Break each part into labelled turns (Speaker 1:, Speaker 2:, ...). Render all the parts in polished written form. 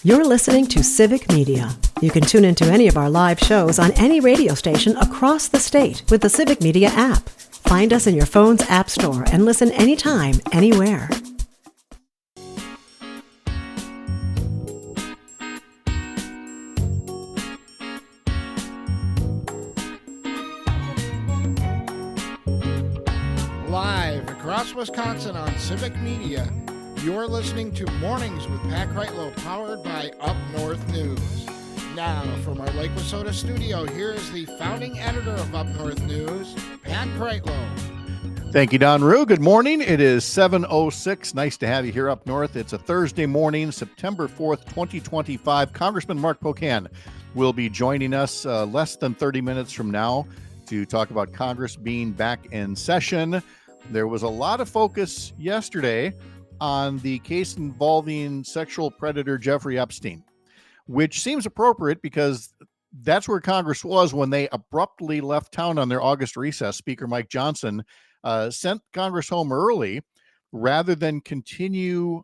Speaker 1: You're listening to Civic Media. You can tune into any of our live shows on any radio station across the state with the Civic Media app. Find us in your phone's app store and listen anytime, anywhere.
Speaker 2: Live across Wisconsin on Civic Media, you're listening to Mornings with Pat Kreitlow, powered by Up North News. Now, from our Lake Wissota studio, here is the founding editor of Up North News, Pat Kreitlow.
Speaker 3: Thank you, Don Rue. Good morning. It is 7:06. Nice to have you here up north. It's a Thursday morning, September 4th, 2025. Congressman Mark Pocan will be joining us less than 30 minutes from now to talk about Congress being back in session. There was a lot of focus yesterday on the case involving sexual predator Jeffrey Epstein, which seems appropriate because that's where Congress was when they abruptly left town on their August recess. Speaker Mike Johnson sent Congress home early rather than continue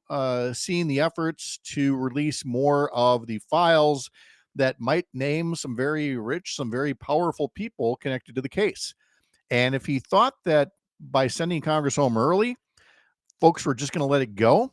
Speaker 3: seeing the efforts to release more of the files that might name some very rich, some very powerful people connected to the case. And if he thought that by sending Congress home early, folks were just going to let it go,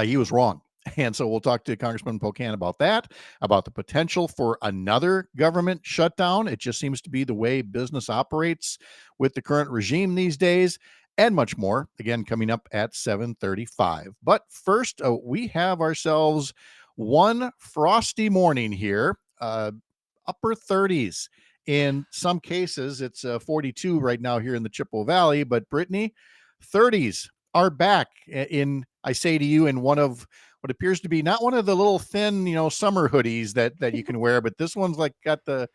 Speaker 3: he was wrong. And so we'll talk to Congressman Pocan about that, about the potential for another government shutdown. It just seems to be the way business operates with the current regime these days, and much more, again, coming up at 7:35. But first, we have ourselves one frosty morning here, upper 30s. In some cases, it's 42 right now here in the Chippewa Valley, but Brittany, 30s are back in, I say to you, in one of what appears to be not one of the little thin, summer hoodies that you can wear, but this one's like got it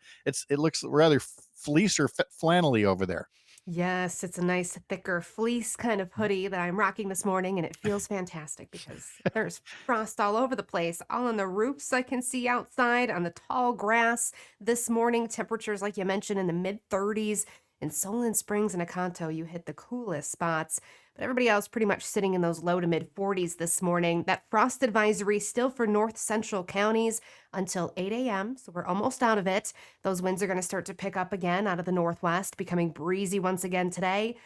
Speaker 3: looks rather fleece or flannelly over there.
Speaker 4: Yes, it's a nice thicker fleece kind of hoodie that I'm rocking this morning, and it feels fantastic because there's frost all over the place, all on the roofs I can see outside, on the tall grass. This morning, temperatures, like you mentioned, in the mid-30s. In Solon Springs and Akanto, you hit the coolest spots, but everybody else pretty much sitting in those low to mid-40s this morning. That frost advisory still for north central counties until 8 a.m., so we're almost out of it. Those winds are going to start to pick up again out of the northwest, becoming breezy once again today.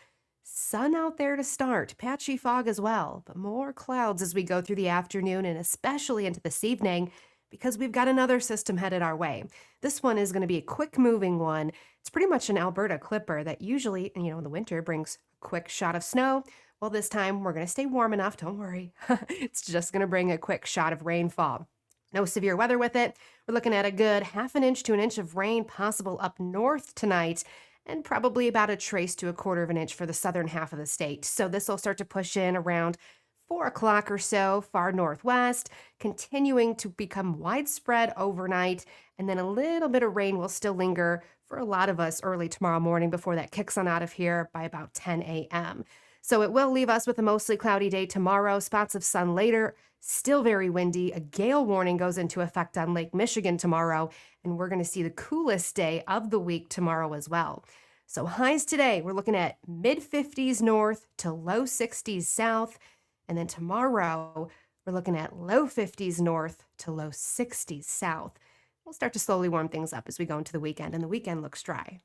Speaker 4: Sun out there to start, patchy fog as well, but more clouds as we go through the afternoon and especially into this evening, because we've got another system headed our way. This one is going to be a quick-moving one. It's pretty much an Alberta clipper that usually, in the winter brings a quick shot of snow. Well, this time we're going to stay warm enough, don't worry. It's just going to bring a quick shot of rainfall. No severe weather with it. We're looking at a good half an inch to an inch of rain possible up north tonight, and probably about a trace to a quarter of an inch for the southern half of the state. So this will start to push in around 4 o'clock or so, far northwest, continuing to become widespread overnight, and then a little bit of rain will still linger for a lot of us early tomorrow morning before that kicks on out of here by about 10 a.m. So it will leave us with a mostly cloudy day tomorrow, spots of sun later, still very windy. A gale warning goes into effect on Lake Michigan tomorrow, and we're going to see the coolest day of the week tomorrow as well. So highs today, we're looking at mid-50s north to low 60s south. And then tomorrow, we're looking at low 50s north to low 60s south. We'll start to slowly warm things up as we go into the weekend, and the weekend looks dry.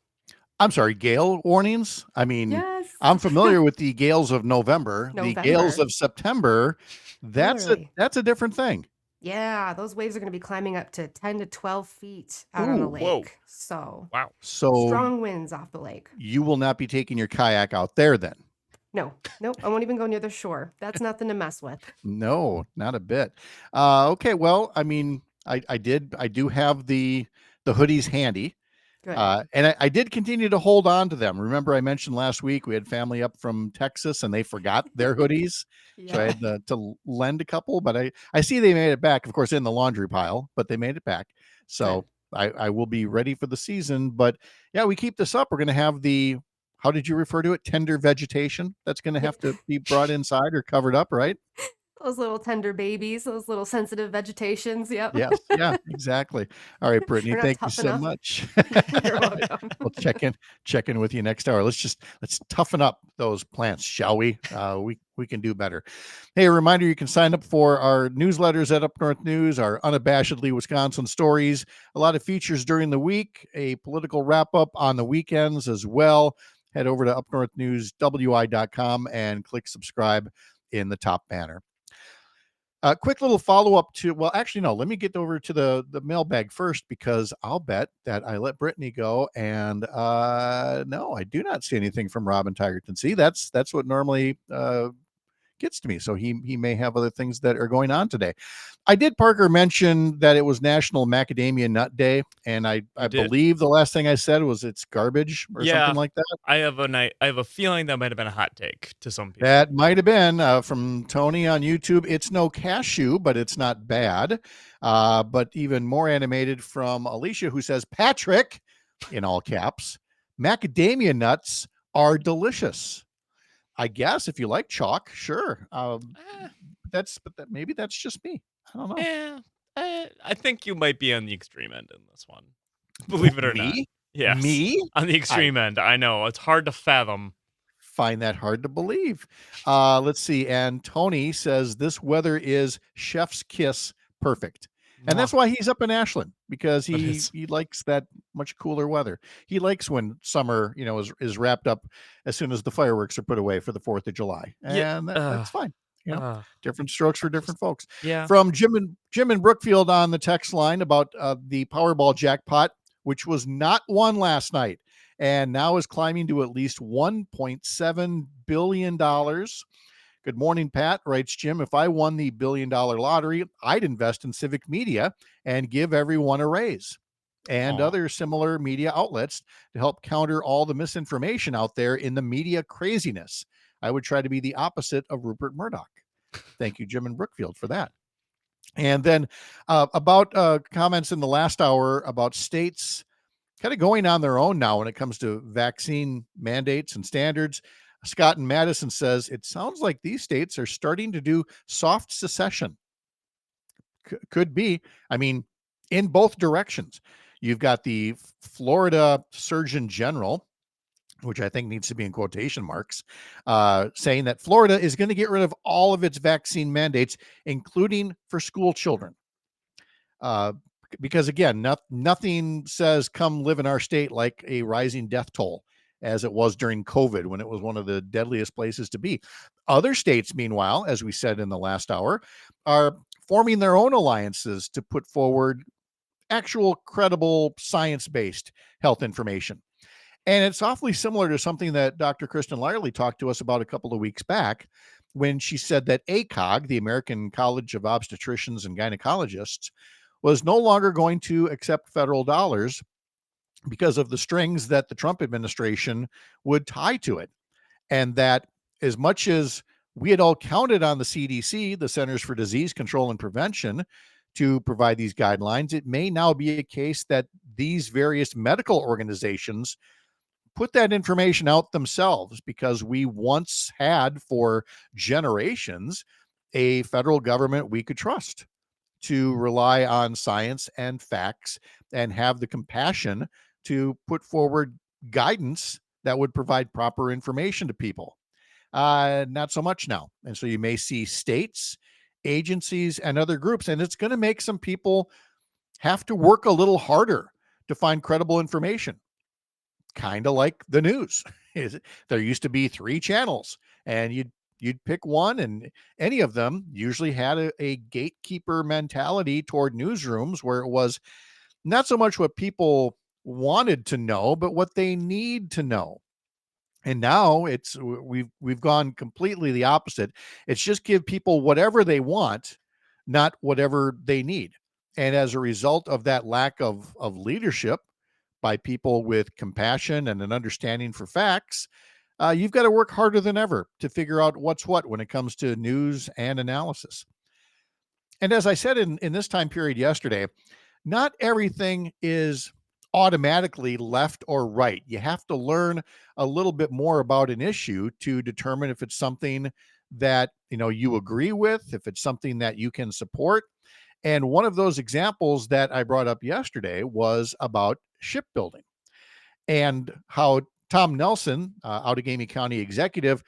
Speaker 3: I'm sorry, gale warnings? I mean,
Speaker 4: Yes.
Speaker 3: I'm familiar with the gales of November. The gales of September, that's a different thing.
Speaker 4: Yeah, those waves are going to be climbing up to 10 to 12 feet out on the lake.
Speaker 2: Whoa.
Speaker 4: So,
Speaker 2: Wow.
Speaker 3: So
Speaker 4: strong winds off the lake.
Speaker 3: You will not be taking your kayak out there then?
Speaker 4: Nope, I won't even go near the shore. That's nothing to mess with.
Speaker 3: No, not a bit. Okay, well, I mean, I do have the hoodies handy.
Speaker 4: Good.
Speaker 3: And I did continue to hold on to them. Remember, I mentioned last week we had family up from Texas and they forgot their hoodies. So I had to lend a couple, but I see they made it back, of course, in the laundry pile, but they made it back. So I will be ready for the season. But yeah, we keep this up. We're going to have the, how did you refer to it? Tender vegetation that's going to have to be brought inside or covered up, right?
Speaker 4: Those little tender babies, those little sensitive vegetations. Yep.
Speaker 3: Yes. Yeah, exactly. All right, Brittany,
Speaker 4: We're not
Speaker 3: thank you
Speaker 4: tough
Speaker 3: so
Speaker 4: enough.
Speaker 3: much.
Speaker 4: You're welcome.
Speaker 3: We'll check in with you next hour. Let's toughen up those plants, shall we? We can do better. Hey, a reminder, you can sign up for our newsletters at Up North News, our unabashedly Wisconsin stories, a lot of features during the week, a political wrap-up on the weekends as well. Head over to upnorthnewswi.com and click subscribe in the top banner. Quick little follow-up to, well, actually, no, let me get over to the mailbag first, because I'll bet that I let Brittany go, and no, I do not see anything from Robin Tigerton. See, that's what normally gets to me. So he may have other things that are going on today. I did, Parker, mention that it was National Macadamia Nut Day, and I believe the last thing I said was it's garbage or something like that.
Speaker 5: I have a feeling that might have been a hot take to some people.
Speaker 3: That might have been from Tony on YouTube. It's no cashew, but it's not bad. But even more animated from Alicia, who says, Patrick, in all caps, macadamia nuts are delicious. I guess if you like chalk, sure. Maybe that's just me. I don't know.
Speaker 5: Yeah, I think you might be on the extreme end in this one. Believe it or not. Yes.
Speaker 3: Me?
Speaker 5: On the extreme end. I know. It's hard to fathom.
Speaker 3: Find that hard to believe. Let's see. And Tony says this weather is chef's kiss perfect. And that's why he's up in Ashland, because he likes that much cooler weather. He likes when summer, is wrapped up as soon as the fireworks are put away for the 4th of July. And that's fine. Different strokes for different folks.
Speaker 5: Yeah.
Speaker 3: From Jim in Brookfield on the text line about the Powerball jackpot, which was not won last night and now is climbing to at least $1.7 billion. Good morning, Pat, writes Jim. If I won the $1 billion lottery, I'd invest in Civic Media and give everyone a raise, and other similar media outlets to help counter all the misinformation out there in the media craziness. I would try to be the opposite of Rupert Murdoch. Thank you, Jim in Brookfield, for that. And then about comments in the last hour about states kind of going on their own now when it comes to vaccine mandates and standards. Scott in Madison says, it sounds like these states are starting to do soft secession. Could be. I mean, in both directions. You've got the Florida Surgeon General, which I think needs to be in quotation marks, saying that Florida is going to get rid of all of its vaccine mandates, including for school children. Because again, nothing says come live in our state like a rising death toll, as it was during COVID, when it was one of the deadliest places to be. Other states, meanwhile, as we said in the last hour, are forming their own alliances to put forward actual credible science-based health information. And it's awfully similar to something that Dr. Kristen Lyerly talked to us about a couple of weeks back, when she said that ACOG, the American College of Obstetricians and Gynecologists, was no longer going to accept federal dollars because of the strings that the Trump administration would tie to it. And that as much as we had all counted on the CDC, the Centers for Disease Control and Prevention, to provide these guidelines, it may now be a case that these various medical organizations put that information out themselves, because we once had for generations a federal government we could trust to rely on science and facts and have the compassion to put forward guidance that would provide proper information to people. Not so much now. And so you may see states, agencies, and other groups, and it's going to make some people have to work a little harder to find credible information. Kind of like the news. There used to be 3 channels, and you'd pick one, and any of them usually had a gatekeeper mentality toward newsrooms, where it was not so much what people wanted to know, but what they need to know. And now we've gone completely the opposite. It's just give people whatever they want, not whatever they need. And as a result of that lack of leadership by people with compassion and an understanding for facts, you've got to work harder than ever to figure out what's what when it comes to news and analysis. And as I said in this time period yesterday, not everything is automatically left or right. You have to learn a little bit more about an issue to determine if it's something that, you agree with, if it's something that you can support. And one of those examples that I brought up yesterday was about shipbuilding and how Tom Nelson, Outagamie County executive,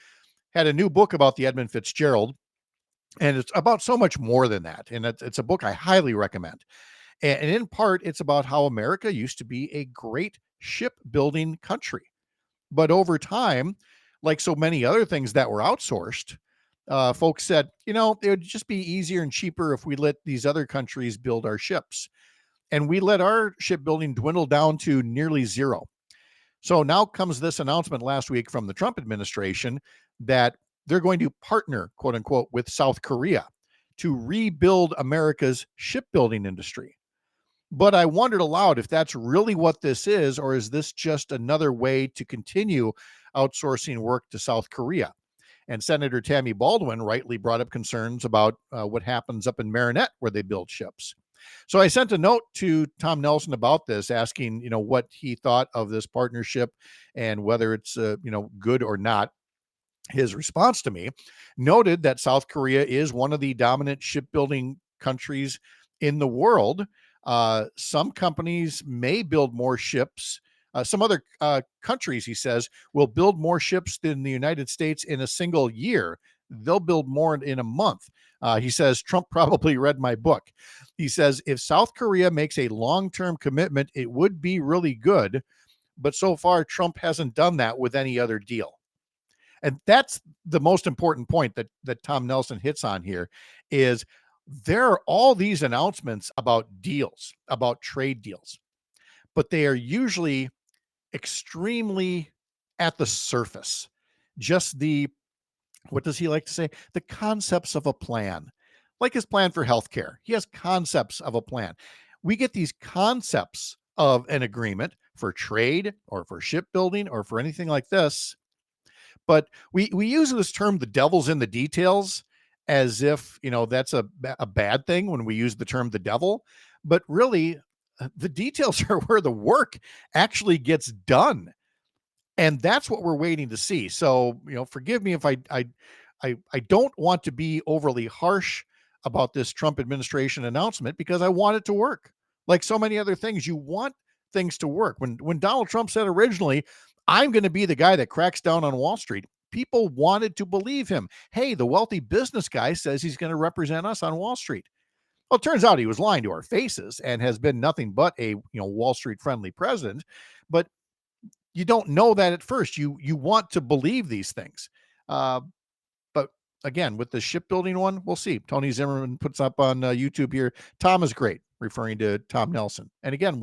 Speaker 3: had a new book about the Edmund Fitzgerald. And it's about so much more than that. And it's a book I highly recommend. And in part, it's about how America used to be a great shipbuilding country. But over time, like so many other things that were outsourced, folks said, it would just be easier and cheaper if we let these other countries build our ships. And we let our shipbuilding dwindle down to nearly zero. So now comes this announcement last week from the Trump administration that they're going to partner, quote unquote, with South Korea to rebuild America's shipbuilding industry. But I wondered aloud if that's really what this is, or is this just another way to continue outsourcing work to South Korea? And Senator Tammy Baldwin rightly brought up concerns about what happens up in Marinette where they build ships. So I sent a note to Tom Nelson about this, asking, what he thought of this partnership and whether it's, good or not. His response to me noted that South Korea is one of the dominant shipbuilding countries in the world. Some companies may build more ships. Some other countries, he says, will build more ships than the United States in a single year. They'll build more in a month. He says, Trump probably read my book. He says, if South Korea makes a long-term commitment, it would be really good. But so far, Trump hasn't done that with any other deal. And that's the most important point that Tom Nelson hits on here is there are all these announcements about deals, about trade deals, but they are usually extremely at the surface. Just what does he like to say? The concepts of a plan, like his plan for healthcare. He has concepts of a plan. We get these concepts of an agreement for trade or for shipbuilding or for anything like this. But we use this term, the devil's in the details, as if, that's a bad thing when we use the term the devil. But really, the details are where the work actually gets done. And that's what we're waiting to see. So, forgive me if I don't want to be overly harsh about this Trump administration announcement, because I want it to work. Like so many other things, you want things to work. When Donald Trump said originally, I'm going to be the guy that cracks down on Wall Street, people wanted to believe him. Hey, the wealthy business guy says he's going to represent us on Wall Street. Well, it turns out he was lying to our faces and has been nothing but a Wall Street friendly president. But you don't know that at first. You want to believe these things. But again, with the shipbuilding one, we'll see. Tony Zimmerman puts up on YouTube here, Tom is great, referring to Tom Nelson. And again,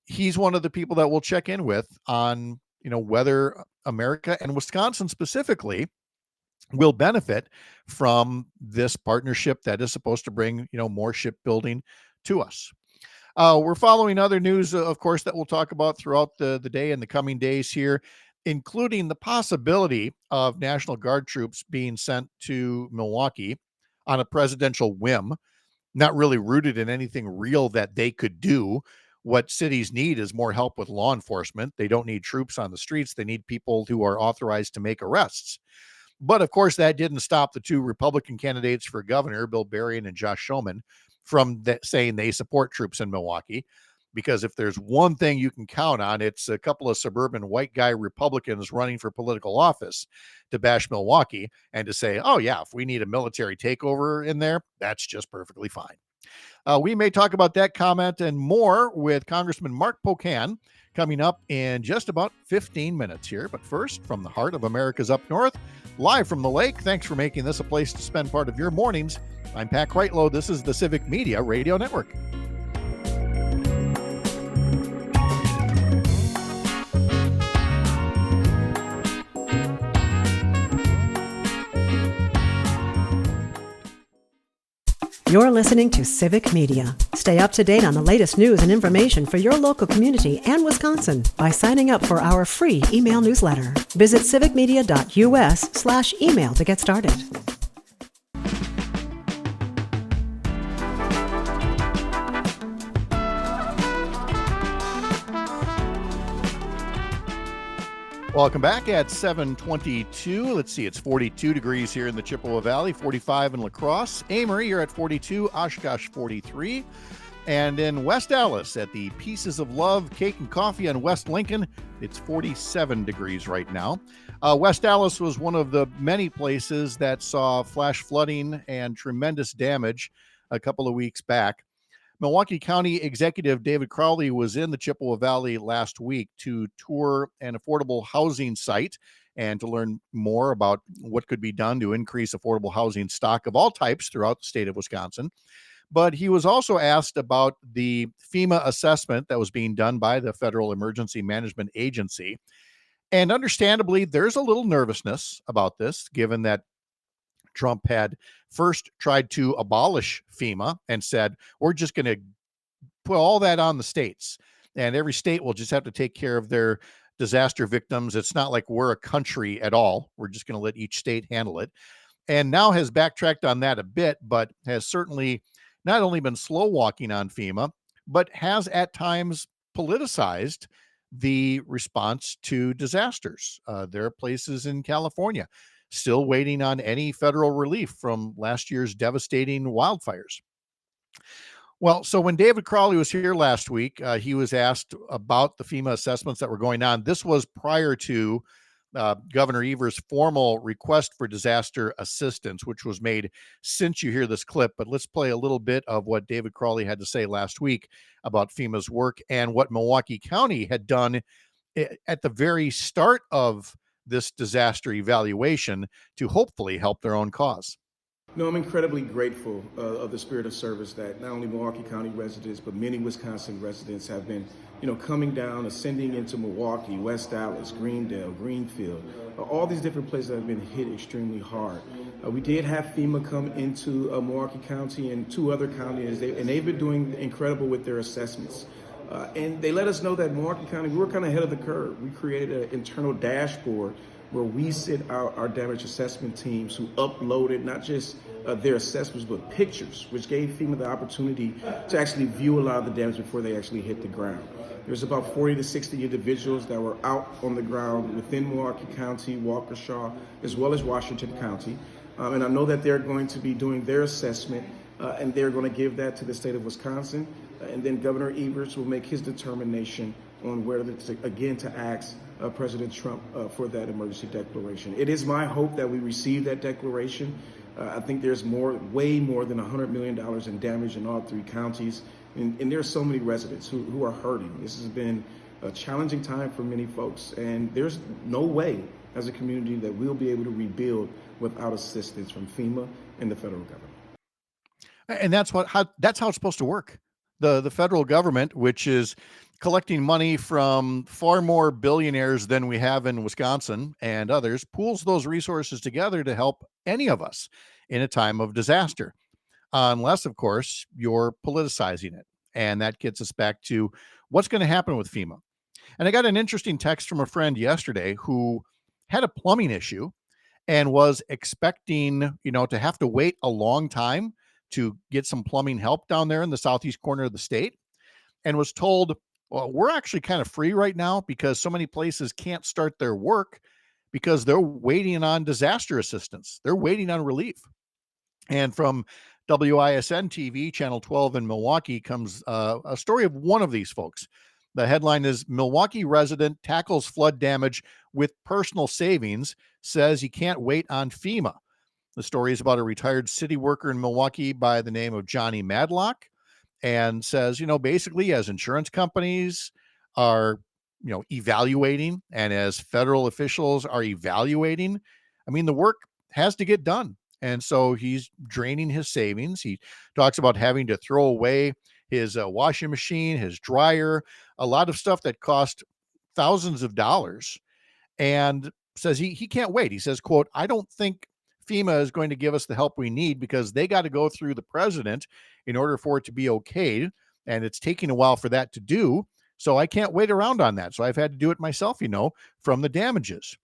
Speaker 3: he's one of the people that we'll check in with on, whether America and Wisconsin specifically will benefit from this partnership that is supposed to bring, more shipbuilding to us. We're following other news, of course, that we'll talk about throughout the day and the coming days here, including the possibility of National Guard troops being sent to Milwaukee on a presidential whim, not really rooted in anything real that they could do. What cities need is more help with law enforcement. They don't need troops on the streets. They need people who are authorized to make arrests. But of course, that didn't stop the two Republican candidates for governor, Bill Berrien and Josh Schoeman, from saying they support troops in Milwaukee. Because if there's one thing you can count on, it's a couple of suburban white guy Republicans running for political office to bash Milwaukee and to say, oh yeah, if we need a military takeover in there, that's just perfectly fine. We may talk about that comment and more with Congressman Mark Pocan coming up in just about 15 minutes here. But first, from the heart of America's up north, live from the lake, thanks for making this a place to spend part of your mornings. I'm Pat Kreitlow. This is the Civic Media Radio Network.
Speaker 1: You're listening to Civic Media. Stay up to date on the latest news and information for your local community and Wisconsin by signing up for our free email newsletter. Visit civicmedia.us/email to get started.
Speaker 3: Welcome back at 7:22. Let's see, it's 42 degrees here in the Chippewa Valley, 45 in La Crosse. Amory, you're at 42, Oshkosh 43. And in West Dallas at the Pieces of Love Cake and Coffee on West Lincoln, it's 47 degrees right now. West Dallas was one of the many places that saw flash flooding and tremendous damage a couple of weeks back. Milwaukee County Executive David Crowley was in the Chippewa Valley last week to tour an affordable housing site and to learn more about what could be done to increase affordable housing stock of all types throughout the state of Wisconsin. But he was also asked about the FEMA assessment that was being done by the Federal Emergency Management Agency. And understandably, there's a little nervousness about this, given that Trump had first tried to abolish FEMA and said, we're just going to put all that on the states, and every state will just have to take care of their disaster victims. It's not like we're a country at all. We're just going to let each state handle it. And now has backtracked on that a bit, but has certainly not only been slow walking on FEMA, but has at times politicized the response to disasters. There are places in California still waiting on any federal relief from last year's devastating wildfires. Well, so when David Crowley was here last week, he was asked about the FEMA assessments that were going on. This was prior to Governor Evers' formal request for disaster assistance, which was made since you hear this clip. But let's play a little bit of what David Crowley had to say last week about FEMA's work and what Milwaukee County had done at the very start of this disaster evaluation to hopefully help their own cause.
Speaker 6: No, I'm incredibly grateful of the spirit of service that not only Milwaukee County residents, but many Wisconsin residents have been, coming down, ascending into Milwaukee, West Dallas, Greendale, Greenfield, all these different places that have been hit extremely hard. We did have FEMA come into Milwaukee County and two other counties, and they've been doing incredible with their assessments. And they let us know that Milwaukee County, we were kind of ahead of the curve. We created an internal dashboard where we sit our damage assessment teams who uploaded not just their assessments, but pictures, which gave FEMA the opportunity to actually view a lot of the damage before they actually hit the ground. There's about 40 to 60 individuals that were out on the ground within Milwaukee County, Waukesha, as well as Washington County. And I know that they're going to be doing their assessment and they're going to give that to the state of Wisconsin. And then Governor Evers will make his determination on whether to ask President Trump for that emergency declaration. It is my hope that we receive that declaration. I think there's way more than $100 million in damage in all three counties. And there's so many residents who are hurting. This has been a challenging time for many folks. And there's no way as a community that we'll be able to rebuild without assistance from FEMA and the federal government.
Speaker 3: And that's how it's supposed to work. The federal government, which is collecting money from far more billionaires than we have in Wisconsin and others, pools those resources together to help any of us in a time of disaster. Unless, of course, you're politicizing it. And that gets us back to what's going to happen with FEMA. And I got an interesting text from a friend yesterday who had a plumbing issue and was expecting, to have to wait a long time to get some plumbing help down there in the southeast corner of the state, and was told, well, we're actually kind of free right now because so many places can't start their work because they're waiting on disaster assistance. They're waiting on relief. And from WISN TV, Channel 12 in Milwaukee, comes a story of one of these folks. The headline is, Milwaukee resident tackles flood damage with personal savings, says he can't wait on FEMA. The story is about a retired city worker in Milwaukee by the name of Johnny Madlock, and says, basically as insurance companies are, evaluating, and as federal officials are evaluating, the work has to get done. And so he's draining his savings. He talks about having to throw away his washing machine, his dryer, a lot of stuff that cost thousands of dollars, and says he can't wait. He says, quote, I don't think FEMA is going to give us the help we need because they got to go through the president in order for it to be okayed. And it's taking a while for that to do. So I can't wait around on that. So I've had to do it myself, from the damages.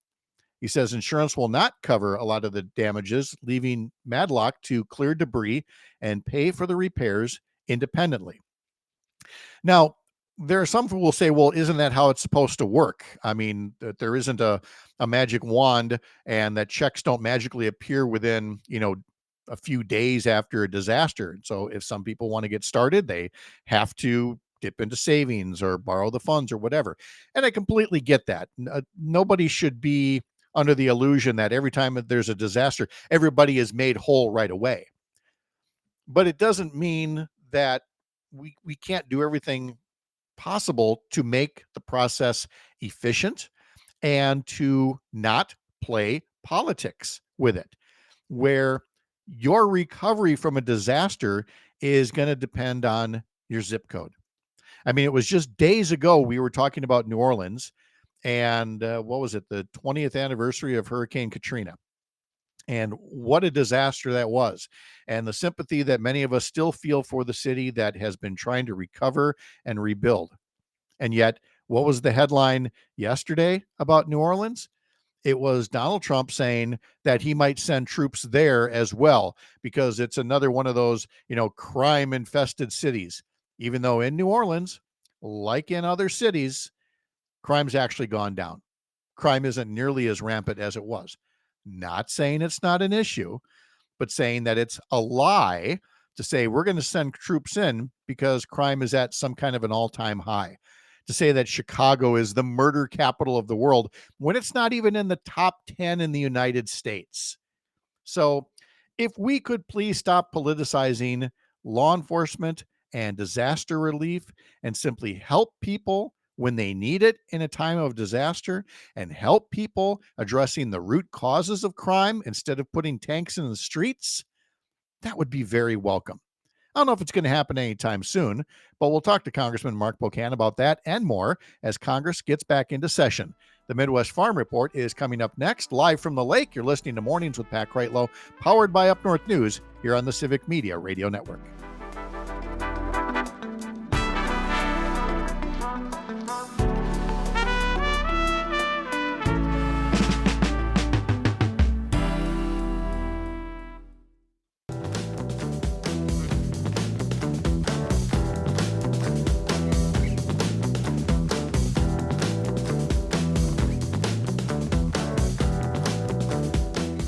Speaker 3: He says insurance will not cover a lot of the damages, leaving Madlock to clear debris and pay for the repairs independently. Now, there are some who will say, well, isn't that how it's supposed to work? I mean, that there isn't a magic wand and that checks don't magically appear within, a few days after a disaster. So if some people want to get started, they have to dip into savings or borrow the funds or whatever. And I completely get that. Nobody should be under the illusion that every time that there's a disaster, everybody is made whole right away. But it doesn't mean that we can't do everything possible to make the process efficient and to not play politics with it, where your recovery from a disaster is going to depend on your zip code. I mean, it was just days ago we were talking about New Orleans and what was it, the 20th anniversary of Hurricane Katrina. And what a disaster that was. And the sympathy that many of us still feel for the city that has been trying to recover and rebuild. And yet, what was the headline yesterday about New Orleans? It was Donald Trump saying that he might send troops there as well, because it's another one of those, crime infested cities. Even though in New Orleans, like in other cities, crime's actually gone down. Crime isn't nearly as rampant as it was. Not saying it's not an issue, but saying that it's a lie to say we're going to send troops in because crime is at some kind of an all-time high. To say that Chicago is the murder capital of the world when it's not even in the top 10 in the United States. So if we could please stop politicizing law enforcement and disaster relief and simply help people when they need it in a time of disaster and help people addressing the root causes of crime instead of putting tanks in the streets, that would be very welcome. I don't know if it's going to happen anytime soon, but we'll talk to Congressman Mark Pocan about that and more as Congress gets back into session. The Midwest Farm Report is coming up next, live from the lake. You're listening to Mornings with Pat Kreitlow, powered by Up North News here on the Civic Media Radio Network.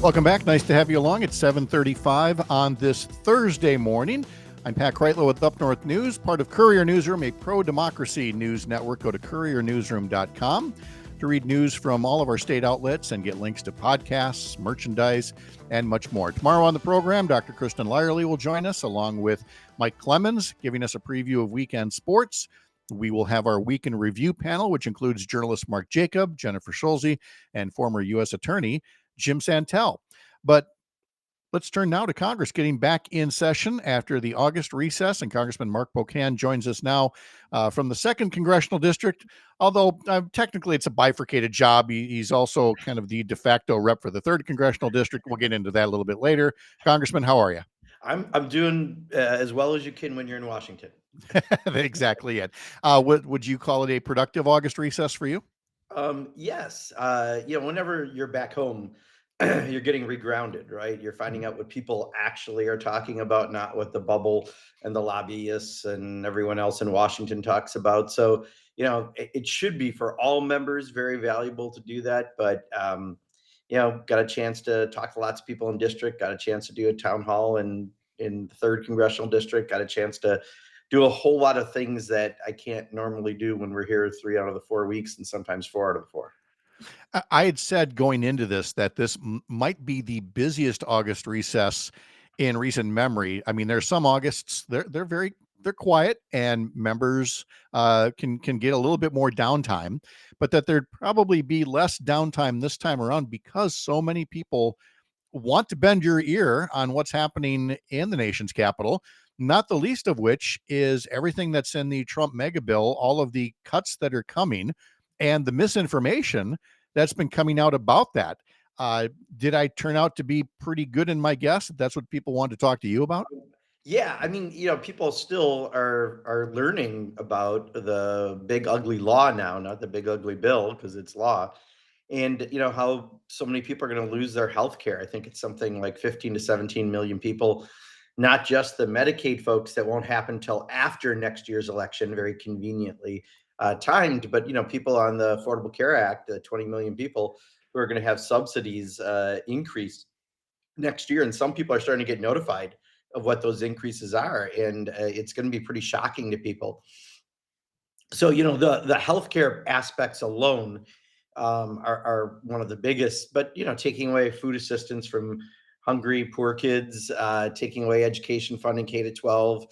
Speaker 3: Welcome back. Nice to have you along. It's 7:35 on this Thursday morning. I'm Pat Kreitlow with Up North News, part of Courier Newsroom, a pro-democracy news network. Go to couriernewsroom.com to read news from all of our state outlets and get links to podcasts, merchandise, and much more. Tomorrow on the program, Dr. Kristen Lyerly will join us along with Mike Clemens, giving us a preview of weekend sports. We will have our week in review panel, which includes journalist Mark Jacob, Jennifer Schulze, and former U.S. Attorney Jim Santel. But let's turn now to Congress getting back in session after the August recess, and Congressman Mark Pocan joins us now from the 2nd Congressional District, although technically it's a bifurcated job. He's also kind of the de facto rep for the 3rd Congressional District. We'll get into that a little bit later. Congressman, how are you?
Speaker 7: I'm doing as well as you can when you're in Washington.
Speaker 3: Exactly it. Would you call it a productive August recess for you?
Speaker 7: Yes. Whenever you're back home, you're getting regrounded, right? You're finding out what people actually are talking about, not what the bubble and the lobbyists and everyone else in Washington talks about. So, it should be for all members very valuable to do that. But, got a chance to talk to lots of people in district, got a chance to do a town hall in the 3rd Congressional District, got a chance to do a whole lot of things that I can't normally do when we're here 3 out of the 4 weeks and sometimes 4 out of the 4.
Speaker 3: I had said going into this that this might be the busiest August recess in recent memory. I mean, there's some Augusts, they're quiet and members can get a little bit more downtime, but that there'd probably be less downtime this time around because so many people want to bend your ear on what's happening in the nation's capital, not the least of which is everything that's in the Trump mega bill, all of the cuts that are coming and the misinformation that's been coming out about that. Did I turn out to be pretty good in my guess? That's what people want to talk to you about?
Speaker 7: Yeah, I mean, people still are learning about the big ugly law now, not the big ugly bill, because it's law. And how so many people are going to lose their health care. I think it's something like 15 to 17 million people not just the Medicaid folks that won't happen until after next year's election, very conveniently timed, but people on the Affordable Care Act, the 20 million people who are going to have subsidies increase next year. And some people are starting to get notified of what those increases are. And it's going to be pretty shocking to people. So, the healthcare aspects alone are one of the biggest, but, taking away food assistance from hungry, poor kids, taking away education funding, K to 12.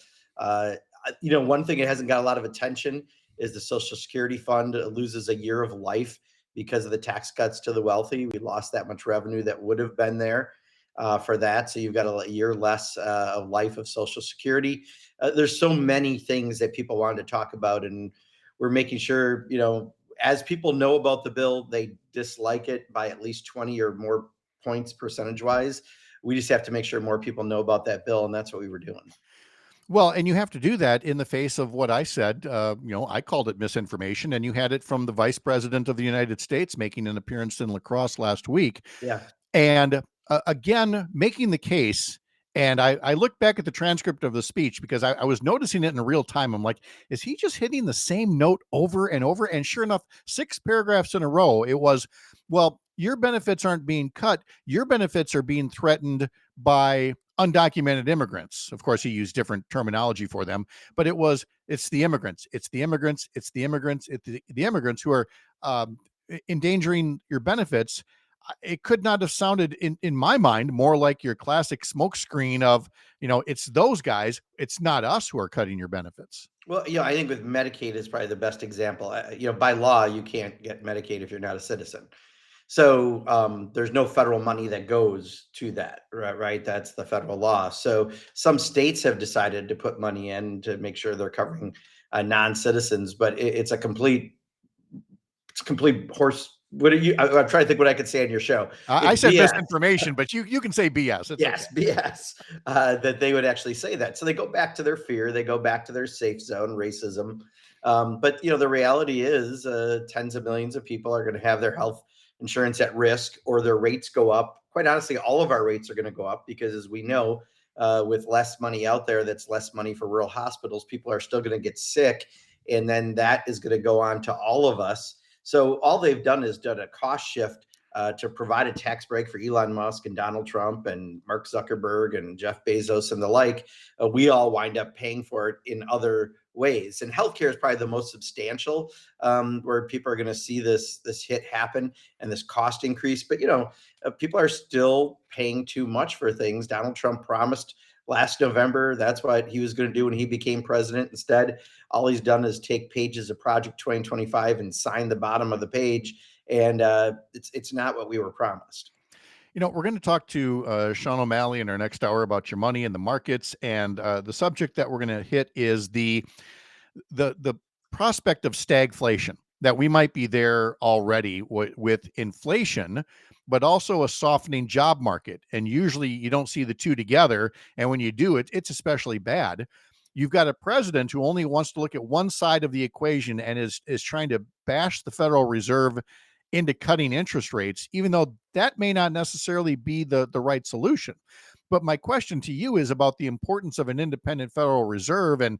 Speaker 7: One thing that hasn't got a lot of attention is the Social Security Fund loses a year of life because of the tax cuts to the wealthy. We lost that much revenue that would have been there for that. So you've got a year less of life of Social Security. There's so many things that people wanted to talk about, and we're making sure, as people know about the bill, they dislike it by at least 20 or more points percentage wise. We just have to make sure more people know about that bill, and that's what we were doing.
Speaker 3: Well, and you have to do that in the face of what I said. I called it misinformation, and you had it from the Vice President of the United States making an appearance in La Crosse last week.
Speaker 7: Yeah.
Speaker 3: And again, making the case. And I looked back at the transcript of the speech because I was noticing it in real time. I'm like, is he just hitting the same note over and over? And sure enough, 6 paragraphs in a row, it was, well, your benefits aren't being cut. Your benefits are being threatened by undocumented immigrants. Of course, he used different terminology for them, but it's the immigrants. It's the immigrants. It's the immigrants. It's the immigrants who are endangering your benefits. It could not have sounded in my mind more like your classic smokescreen of, it's those guys. It's not us who are cutting your benefits.
Speaker 7: Well, I think with Medicaid is probably the best example. By law, you can't get Medicaid if you're not a citizen. So there's no federal money that goes to that, right? That's the federal law. So some states have decided to put money in to make sure they're covering non-citizens, but it's a complete horse. What are you? I'm trying to think what I could say on your show.
Speaker 3: I said BS. Misinformation, but you can say BS. It's
Speaker 7: yes, okay. BS. That they would actually say that. So they go back to their fear. They go back to their safe zone, racism. But the reality is, tens of millions of people are going to have their health insurance at risk, or their rates go up. Quite honestly, all of our rates are going to go up because, as we know, with less money out there, that's less money for rural hospitals. People are still going to get sick, and then that is going to go on to all of us. So all they've done is done a cost shift to provide a tax break for Elon Musk and Donald Trump and Mark Zuckerberg and Jeff Bezos and the like. We all wind up paying for it in other ways. And healthcare is probably the most substantial, where people are going to see this hit happen and this cost increase. But, people are still paying too much for things. Donald Trump promised last November that's what he was going to do when he became president. Instead, all he's done is take pages of Project 2025 and sign the bottom of the page. And it's not what we were promised.
Speaker 3: We're going to talk to Sean O'Malley in our next hour about your money and the markets. And the subject that we're going to hit is the prospect of stagflation, that we might be there already with inflation, but also a softening job market. And usually you don't see the two together. And when you do, it's especially bad. You've got a president who only wants to look at one side of the equation and is trying to bash the Federal Reserve into cutting interest rates, even though that may not necessarily be the right solution. But my question to you is about the importance of an independent Federal Reserve, and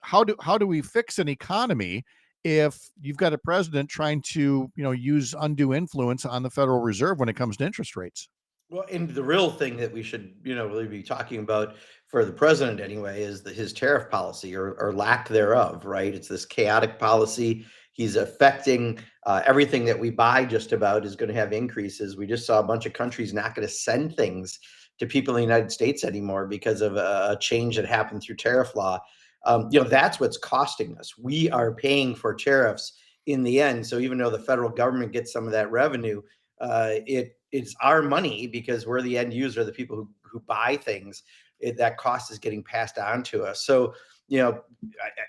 Speaker 3: how do we fix an economy if you've got a president trying to, use undue influence on the Federal Reserve when it comes to interest rates?
Speaker 7: Well, and the real thing that we should, really be talking about for the president anyway is his tariff policy or lack thereof, right? It's this chaotic policy. He's affecting everything that we buy. Just about is going to have increases. We just saw a bunch of countries not going to send things to people in the United States anymore because of a change that happened through tariff law. That's what's costing us. We are paying for tariffs in the end. So even though the federal government gets some of that revenue, it's our money because we're the end user, the people who buy things. That cost is getting passed on to us. So,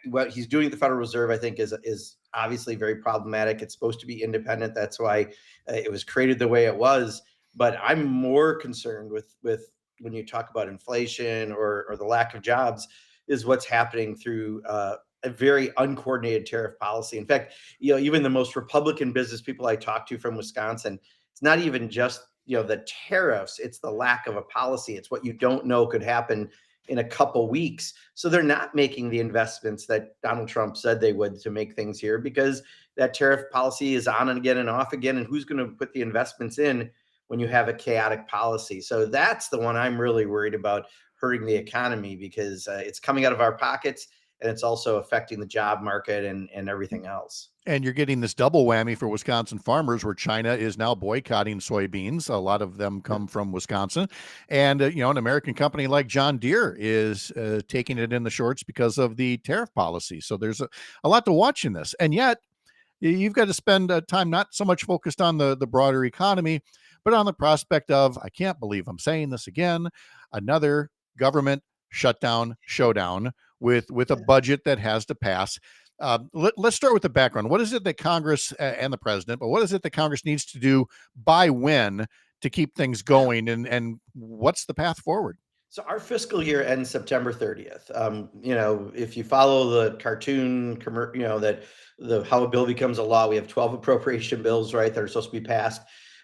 Speaker 7: what he's doing at the Federal Reserve, I think, is obviously very problematic. It's supposed to be independent. That's why it was created the way it was. But I'm more concerned with when you talk about inflation or the lack of jobs, is what's happening through a very uncoordinated tariff policy. In fact, even the most Republican business people I talk to from Wisconsin, it's not even just the tariffs, it's the lack of a policy. It's what you don't know could happen in a couple weeks. So they're not making the investments that Donald Trump said they would to make things here, because that tariff policy is on and again and off again. And who's going to put the investments in when you have a chaotic policy? So that's the one I'm really worried about hurting the economy, because it's coming out of our pockets, and it's also affecting the job market and everything else.
Speaker 3: And you're getting this double whammy for Wisconsin farmers, where China is now boycotting soybeans. A lot of them come from Wisconsin. And, an American company like John Deere is taking it in the shorts because of the tariff policy. So there's a lot to watch in this. And yet you've got to spend time not so much focused on the broader economy, but on the prospect of, I can't believe I'm saying this again, another government shutdown, showdown with a budget that has to pass. Let's start with the background. What is it that Congress and the president, but what is it that Congress needs to do by when to keep things going, and what's the path forward?
Speaker 7: So our fiscal year ends September 30th. If you follow the cartoon, that how a bill becomes a law, we have 12 appropriation bills, right, that are supposed to be passed.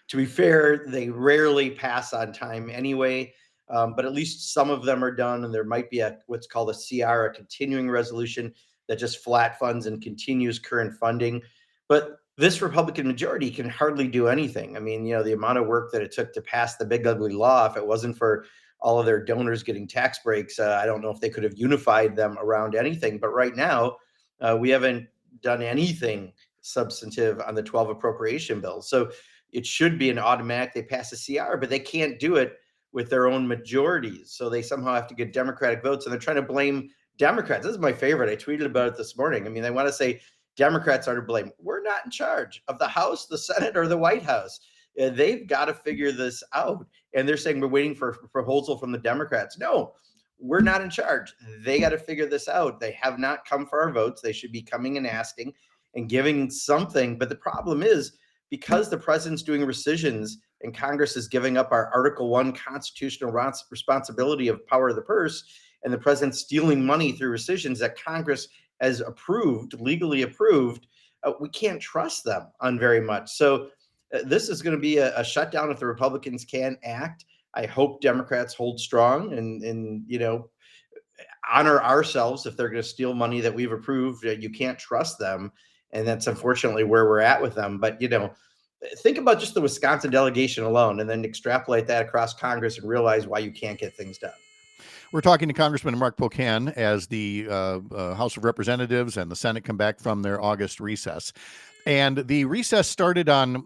Speaker 7: To be fair, they rarely pass on time anyway. But at least some of them are done, and there might be what's called a CR, a continuing resolution, that just flat funds and continues current funding. But this Republican majority can hardly do anything. I mean, the amount of work that it took to pass the big ugly law, if it wasn't for all of their donors getting tax breaks, I don't know if they could have unified them around anything. But right now, we haven't done anything substantive on the 12 appropriation bills. So it should be an automatic, they pass a CR, but they can't do it with their own majorities. So they somehow have to get Democratic votes, and they're trying to blame Democrats. This is my favorite. I tweeted about it this morning. I mean, they want to say Democrats are to blame. We're not in charge of the House, the Senate, or the White House. They've got to figure this out. And they're saying we're waiting for a proposal from the Democrats. No, we're not in charge. They got to figure this out. They have not come for our votes. They should be coming and asking and giving something. But the problem is, because the president's doing rescissions and Congress is giving up our Article 1 constitutional responsibility of power of the purse, and the president's stealing money through rescissions that Congress has approved, legally approved, we can't trust them on very much. So this is going to be a shutdown if the Republicans can act. I hope Democrats hold strong and honor ourselves. If they're going to steal money that we've approved, you can't trust them. And that's unfortunately where we're at with them. But, think about just the Wisconsin delegation alone, and then extrapolate that across Congress and realize why you can't get things done.
Speaker 3: We're talking to Congressman Mark Pocan as the House of Representatives and the Senate come back from their August recess. And the recess started on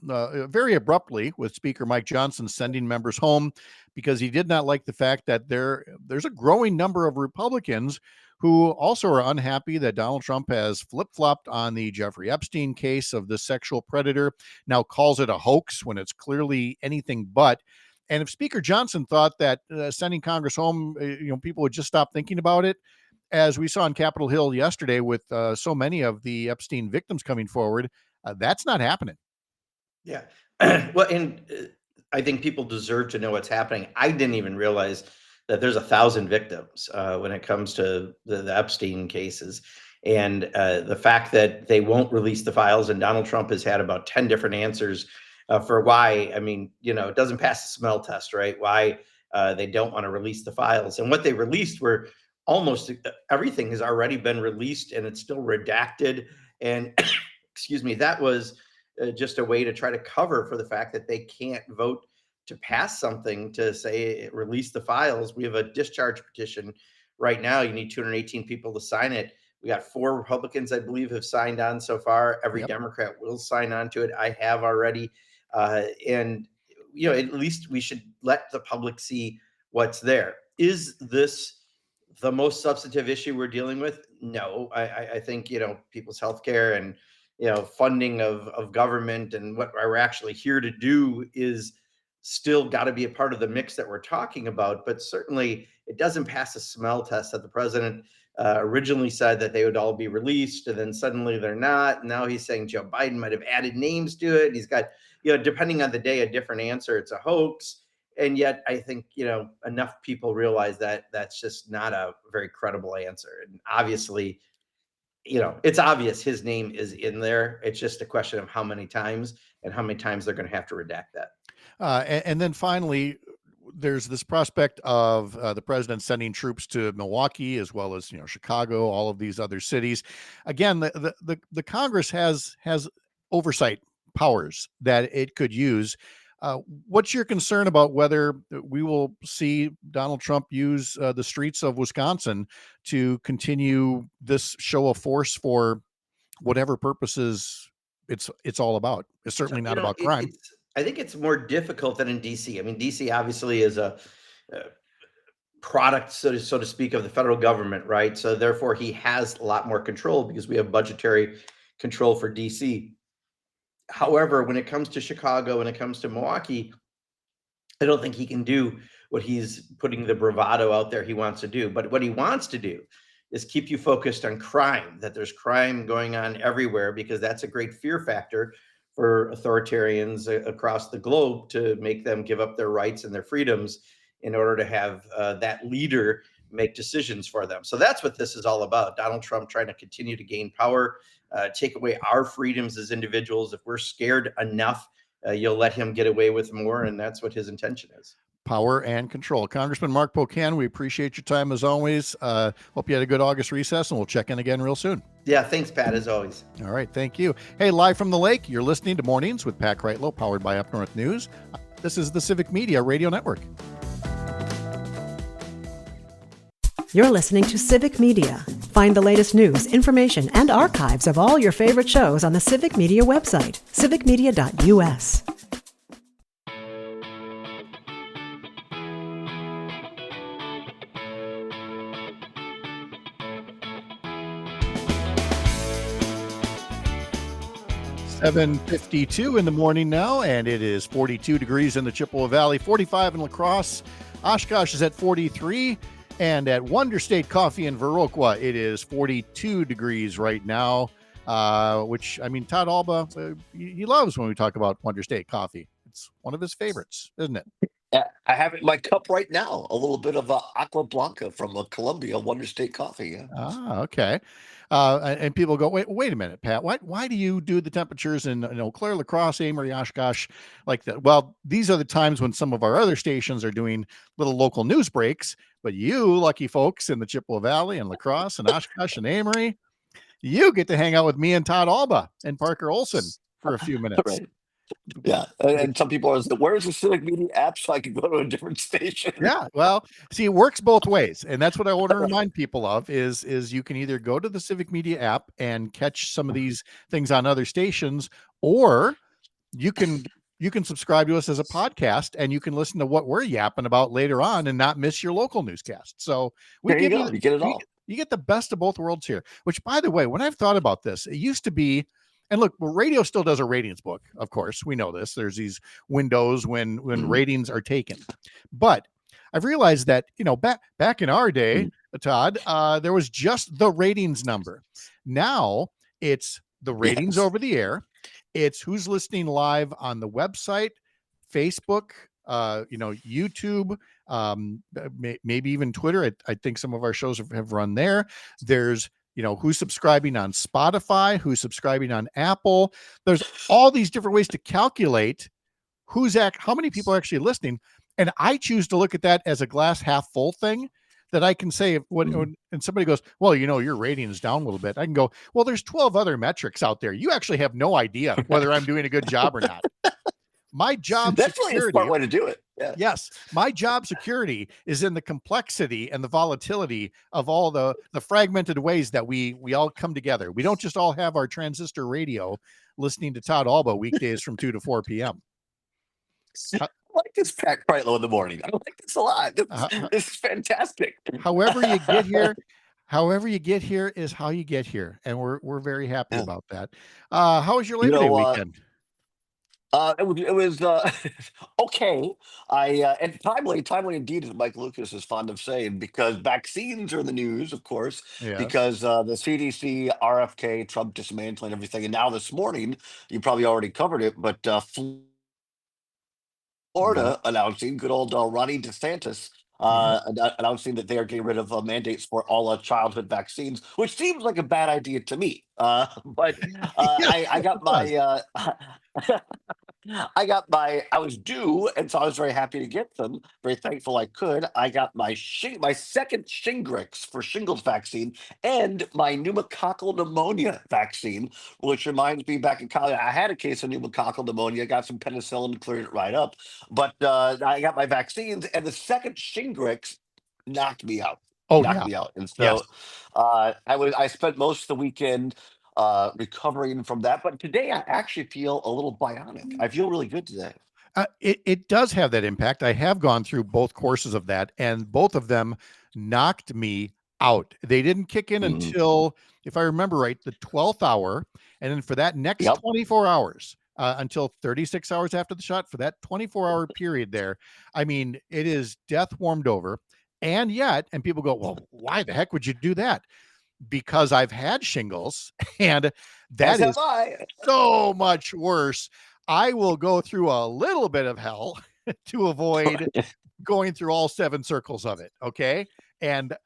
Speaker 3: very abruptly with Speaker Mike Johnson sending members home because he did not like the fact that there's a growing number of Republicans who also are unhappy that Donald Trump has flip-flopped on the Jeffrey Epstein case of the sexual predator, now calls it a hoax when it's clearly anything but. And if Speaker Johnson thought that sending Congress home, people would just stop thinking about it, as we saw on Capitol Hill yesterday with so many of the Epstein victims coming forward, that's not happening.
Speaker 7: Yeah. Well, and I think people deserve to know what's happening. I didn't even realize that there's 1,000 victims when it comes to the Epstein cases. And the fact that they won't release the files, and Donald Trump has had about 10 different answers for why. I mean, it doesn't pass the smell test, right? Why they don't want to release the files. And what they released were almost everything has already been released, and it's still redacted. And excuse me, that was just a way to try to cover for the fact that they can't vote to pass something to say release the files. We have a discharge petition right now. You need 218 people to sign it. We got 4 Republicans, I believe, have signed on so far. Every Democrat will sign on to it. I have already. And at least we should let the public see what's there. Is this the most substantive issue we're dealing with? No, I think, people's healthcare and, funding of government and what we're actually here to do is still got to be a part of the mix that we're talking about. But certainly it doesn't pass a smell test that the president originally said that they would all be released, and then suddenly they're not. Now he's saying Joe Biden might have added names to it. He's got, depending on the day, a different answer. It's a hoax. And yet I think, enough people realize that that's just not a very credible answer. And obviously, it's obvious his name is in there. It's just a question of how many times and how many times they're going to have to redact that.
Speaker 3: And then finally, there's this prospect of the president sending troops to Milwaukee as well as Chicago, all of these other cities. Again, the Congress has oversight powers that it could use. What's your concern about whether we will see Donald Trump use the streets of Wisconsin to continue this show of force for whatever purposes it's all about? It's certainly not about crime.
Speaker 7: I think it's more difficult than in DC. I mean, DC obviously is a product, so to speak, of the federal government, right? So therefore, he has a lot more control because we have budgetary control for DC. However, when it comes to Chicago, when it comes to Milwaukee, I don't think he can do what he's putting the bravado out there he wants to do. But what he wants to do is keep you focused on crime, that there's crime going on everywhere, because that's a great fear factor for authoritarians across the globe, to make them give up their rights and their freedoms in order to have that leader make decisions for them. So that's what this is all about. Donald Trump trying to continue to gain power, take away our freedoms as individuals. If we're scared enough, you'll let him get away with more. And that's what his intention is.
Speaker 3: Power and control. Congressman Mark Pocan, we appreciate your time as always. Hope you had a good August recess, and we'll check in again real soon.
Speaker 7: Yeah, thanks, Pat, as always.
Speaker 3: All right, thank you. Hey, live from the lake, you're listening to Mornings with Pat Kreitlow, powered by Up North News. This is the Civic Media Radio Network.
Speaker 1: You're listening to Civic Media. Find the latest news, information, and archives of all your favorite shows on the Civic Media website, civicmedia.us.
Speaker 3: $7:52 in the morning now, and it is 42 degrees in the Chippewa Valley, 45 in La Crosse. Oshkosh is at 43, and at Wonder State Coffee in Viroqua, it is 42 degrees right now, which, I mean, Todd Allbaugh, he loves when we talk about Wonder State Coffee. It's one of his favorites, isn't it?
Speaker 8: I have it in my cup right now, a little bit of Aqua Blanca from Columbia Wonder State Coffee. Yeah.
Speaker 3: Ah, okay. And people go, wait a minute, Pat, why do you do the temperatures in Eau Claire, La Crosse, Amory, Oshkosh like that? Well, these are the times when some of our other stations are doing little local news breaks, but you lucky folks in the Chippewa Valley and La Crosse and Oshkosh and Amory, you get to hang out with me and Todd Allbaugh and Parker Olson for a few minutes.
Speaker 8: Right. Yeah, and some people are saying, where's the Civic Media app so I can go to a different station?
Speaker 3: Yeah, well, see, it works both ways, and that's what I want to remind people of is you can either go to the Civic Media app and catch some of these things on other stations, or you can subscribe to us as a podcast, and you can listen to what we're yapping about later on and not miss your local newscast. So we
Speaker 8: there you go. You get it all.
Speaker 3: You get the best of both worlds here, which, by the way, when I've thought about this, it used to be, and look, radio still does a ratings book. Of course, we know this. There's these windows when ratings are taken. But I've realized that, back in our day, Todd, there was just the ratings number. Now it's the ratings over the air. It's who's listening live on the website, Facebook, YouTube, maybe even Twitter. I think some of our shows have run there. There's who's subscribing on Spotify, who's subscribing on Apple. There's all these different ways to calculate how many people are actually listening. And I choose to look at that as a glass half full thing, that I can say when somebody goes, well, your rating is down a little bit. I can go, well, there's 12 other metrics out there. You actually have no idea whether I'm doing a good job or not. My job
Speaker 8: definitely a smart way to do it. Yeah.
Speaker 3: Yes, my job security is in the complexity and the volatility of all the fragmented ways that we all come together. We don't just all have our transistor radio listening to Todd Allbaugh weekdays from 2 to 4 p.m.
Speaker 8: I like this Pat Kreitlow in the morning. I like this a lot. This is fantastic.
Speaker 3: However you get here is how you get here, and we're very happy about that. How was your Labor Day weekend?
Speaker 8: It was okay. And timely indeed, as Mike Lucas is fond of saying, because vaccines are in the news, of course,
Speaker 3: Yes.
Speaker 8: because the CDC, RFK, Trump dismantling everything, and now this morning, you probably already covered it, but Florida announcing, good old Ronnie DeSantis, announcing that they are getting rid of mandates for all childhood vaccines, which seems like a bad idea to me. But I got my I was due, and so I was very happy to get them. Very thankful I could. I got my second Shingrix for shingles vaccine and my pneumococcal pneumonia vaccine, which reminds me back in college, I had a case of pneumococcal pneumonia, got some penicillin, cleared it right up. But I got my vaccines, and the second Shingrix knocked me out.
Speaker 3: Oh,
Speaker 8: Knocked
Speaker 3: yeah.
Speaker 8: me out. And
Speaker 3: Yes.
Speaker 8: so I spent most of the weekend recovering from that. But today I actually feel a little bionic. I feel really good today.
Speaker 3: It does have that impact. I have gone through both courses of that, and both of them knocked me out. They didn't kick in until, if I remember right, the 12th hour. And then for that next 24 hours, until 36 hours after the shot, for that 24-hour period there, I mean, it is death warmed over. And yet, and people go, well, why the heck would you do that? Because I've had shingles, and that is so much worse. I will go through a little bit of hell to avoid going through all 7 circles of it. Okay. And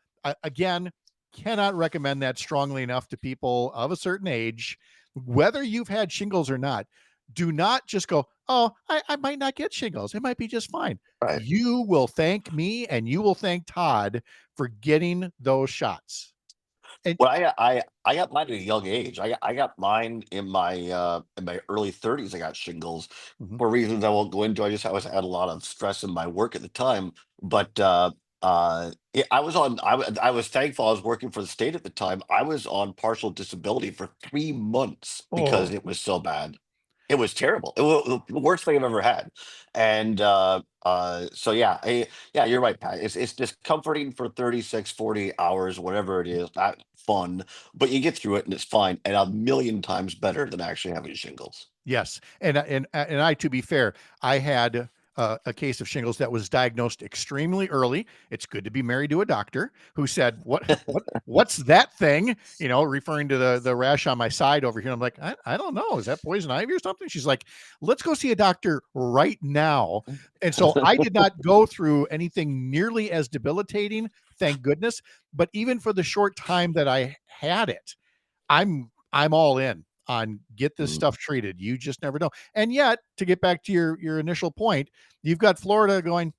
Speaker 3: again, cannot recommend that strongly enough to people of a certain age, whether you've had shingles or not. Do not just go, oh, I might not get shingles. It might be just fine.
Speaker 8: Right.
Speaker 3: You will thank me, and you will thank Todd for getting those shots. And
Speaker 8: well, I got mine at a young age. I got mine in my early 30s. I got shingles for reasons I won't go into. I had a lot of stress in my work at the time. But I was thankful I was working for the state at the time. I was on partial disability for 3 months because it was so bad. It was terrible. It was the worst thing I've ever had. And so yeah, you're right, Pat. It's discomforting for 36, 40 hours, whatever it is, not fun, but you get through it and it's fine, and a million times better than actually having shingles.
Speaker 3: yes, and I, to be fair, I had a case of shingles that was diagnosed extremely early. It's good to be married to a doctor who said, what's that thing? You know, referring to the rash on my side over here. I'm like, I don't know. Is that poison ivy or something? She's like, let's go see a doctor right now. And so I did not go through anything nearly as debilitating, thank goodness. But even for the short time that I had it, I'm all in on get this stuff treated. You just never know. And yet, to get back to your initial point, you've got Florida going,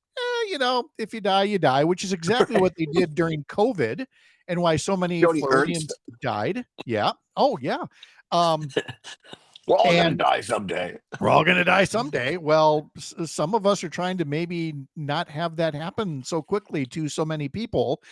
Speaker 3: you know, if you die, you die, which is exactly what they did during COVID and why so many Floridians died. Yeah. Oh, yeah.
Speaker 8: We're all going to die someday.
Speaker 3: We're all going to die someday. Well, some of us are trying to maybe not have that happen so quickly to so many people.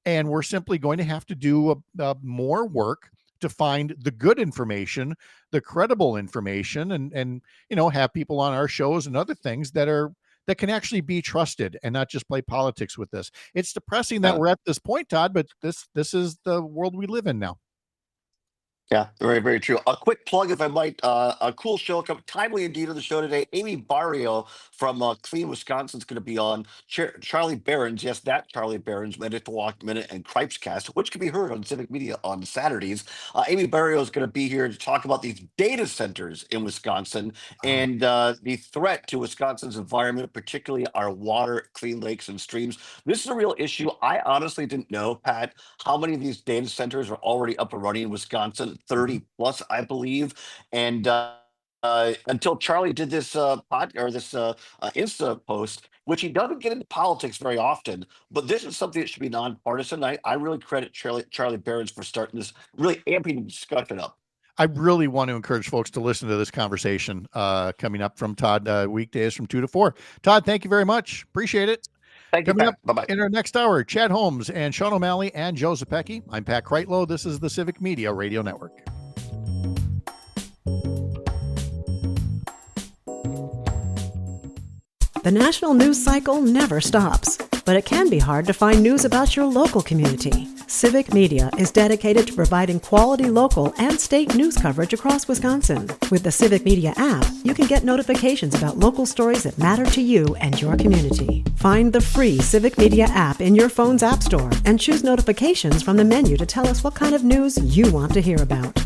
Speaker 3: And we're simply going to have to do more work to find the good information, the credible information, and you know, have people on our shows and other things that can actually be trusted and not just play politics with this. It's depressing that we're at this point, Todd, but this is the world we live in now.
Speaker 8: Yeah, very, very true. A quick plug, if I might, a cool show, timely indeed on the show today. Amy Barrio from Clean, Wisconsin is going to be on. Charlie Barron's, yes, that Charlie Barron's Minute to Walk Minute and Cripes Cast, which can be heard on Civic Media on Saturdays. Amy Barrio is going to be here to talk about these data centers in Wisconsin and the threat to Wisconsin's environment, particularly our water, clean lakes, and streams. This is a real issue. I honestly didn't know, Pat, how many of these data centers are already up and running in Wisconsin. 30 plus, I believe. And until Charlie did this Insta post, which he doesn't get into politics very often, but this is something that should be nonpartisan. I really credit Charlie Barron's for starting this, really amping the discussion up.
Speaker 3: I really want to encourage folks to listen to this conversation coming up from Todd weekdays from 2 to 4. Todd, thank you very much. Appreciate it.
Speaker 8: Thank you,
Speaker 3: Coming
Speaker 8: Pat.
Speaker 3: up
Speaker 8: Bye-bye.
Speaker 3: in our next hour, Chad Holmes and Sean O'Malley and Joe Zepecki. I'm Pat Kreitlow. This is the Civic Media Radio Network.
Speaker 1: The national news cycle never stops, but it can be hard to find news about your local community. Civic Media is dedicated to providing quality local and state news coverage across Wisconsin. With the Civic Media app, you can get notifications about local stories that matter to you and your community. Find the free Civic Media app in your phone's app store and choose notifications from the menu to tell us what kind of news you want to hear about.